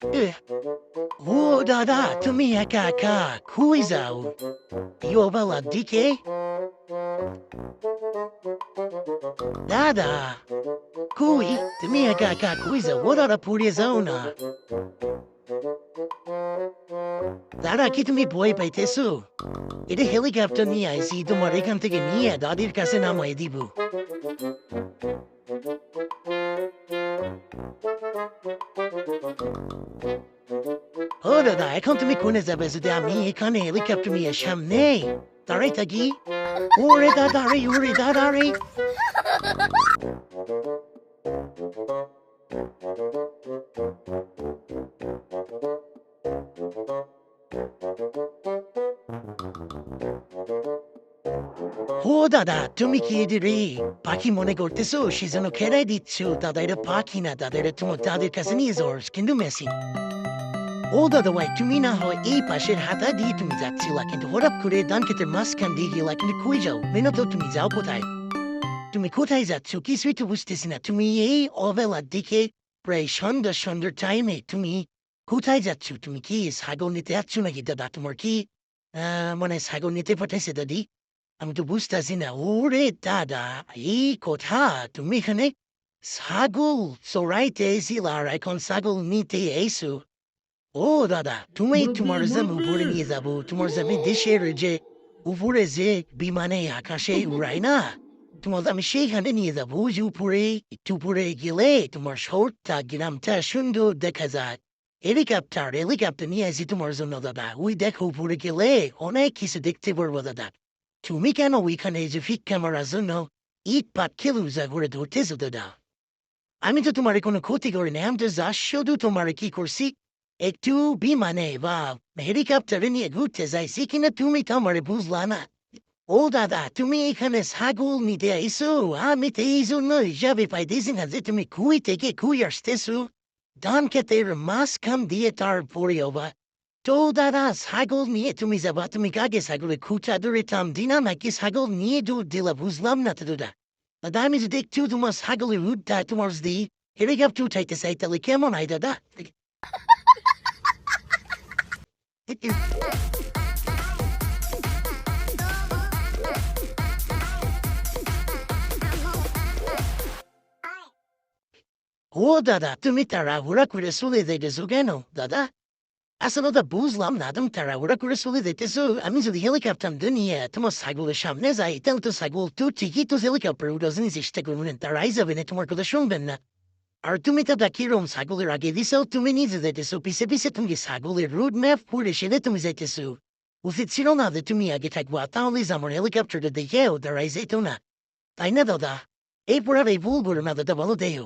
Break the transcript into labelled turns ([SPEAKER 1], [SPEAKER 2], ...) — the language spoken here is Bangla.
[SPEAKER 1] এহ, ও দাদা তুমি একা একা কই যাও বিয়েবেলার দিকে দাদা কই তুমি একা একা কই যাও ও দাদা পড়ে যাও না দাদা কি তুমি ভয় পাইতেছো এটা হেলিকপ্টার নিয়ে আইসি তোমার এখান থেকে নিয়ে দাদির কাছে নামাই দিব ও দাদা এখন তুমি কোনে যাবে যদি আমি এখানে হেলিকপ্টার নিয়ে সামনে দাঁড়াই থাকি ওরে দাদা রে ও দাদা তুমি কি রে পাখি মনে করতেছো সেজন্য খেলাই দিচ্ছ দাদা এটা পাখি না দাদা এটা তোমার দাদের কাছে নিয়ে যাওয়ার কিন্তু মেশিন ও দাদা ভাই তুমি না হয় এই পাশের হাতা দিয়ে তুমি যাচ্ছিলা কিন্তু হঠাৎ করে ডান ক্ষেতের মাঝখান দিয়ে গেলা কিন্তু কই যাও মেনে তো তুমি যাও কোথায় তুমি কোথায় যাচ্ছ কিছুই তো বুঝতেছি না তুমি এই অবেলার দিকে প্রায় সন্ধ্যার টাইমে তুমি কোথায় যাচ্ছ তুমি কি ছাগল নিতে যাচ্ছ নাকি দাদা তোমার কি মানে ছাগল নিতে পাঠাইছে দাদি আমি তো বুঝতেছি না ওরে দাদা এই কথা তুমি এখানে ছাগল চড়াইতে এসেছিল আর এখন ছাগল নিতে এসো ও দাদা তুমি
[SPEAKER 2] মুরব্বি
[SPEAKER 1] তোমার যে
[SPEAKER 2] মুরব্বি
[SPEAKER 1] উপরে নিয়ে যাবো তোমার যে দেশের যে উপরে যে বিমানে আকাশে উড়াই না তোমার আমি সেইখানে নিয়ে যাবো যে উপরে একটু উপরে গেলে তোমার শহরটা গ্রামটা সুন্দর দেখা যায় হেলিকপ্টার নিয়ে আসি তোমার জন্য দাদা ওই দেখো উপরে গেলে অনেক কিছু দেখতে পারবো দাদা তুমি কেন ওইখানে যে ভিক্ষা মারার জন্য ইট পাট খেলুজা করে ধরতেছো দাদা আমি তো তোমার কোনো ক্ষতি করি না আমি তো যা শুধু তোমার কি করছি একটু বিমানে বা হেলিকপ্টারে নিয়ে ঘুরতে যাইছি কিনা তুমি তো আমার বুঝলা না ও দাদা তুমি এখানে ছাগল নিতে আইসো আমি তো এই জন্যই যাবে পাইতেছি না যে তুমি কুই থেকে কুই আসতেছো ধান ক্ষেতের মাঝখান দিয়ে তারপরে বা তো দাদা ছাগল নিয়ে তুমি যাবা তুমি কাকে ছাগলের খুঁটা ধরে টান দিনা নাকি ছাগল নিয়ে দৌড় দিলা বুঝলাম না তো দাদা দাদা আমি যদি একটু তোমার ছাগলের রুটটা তোমার যদি হেলিকপ্টার উঠাইতে চাই তাহলে কেমন হয় দাদা ও দাদা তুমি তাড়াহুড়া করে চলে যাইতেছো কেন দাদা আসলে তো বুঝলাম না তুমি তাড়াহুড়া করে চলে যাইতেছো আমি যদি হেলিকপ্টার নিয়ে তোমার ছাগলের সামনে যাই তাহলে তো ছাগল তো ঠিকই তো হেলিকপ্টার উঠার চেষ্টা করবেন তারাই যাবে না তোমার কথা শুনবেন না আর তুমি তো কিরম ছাগলের আগে দিছো তুমি নিজে যাইতেছো পিছে পিছে তুমি ছাগলের রুট ম্যাপ পড়ে সেটা তুমি যাইতেছো উচিত ছিল না যে তুমি আগে থাকবো তাহলে আমার হেলিকপ্টারটা দেখেও দাঁড়াই যেত না তাই না দাদা এরপর আর এই ভুল করো না দাদা বলো দেহ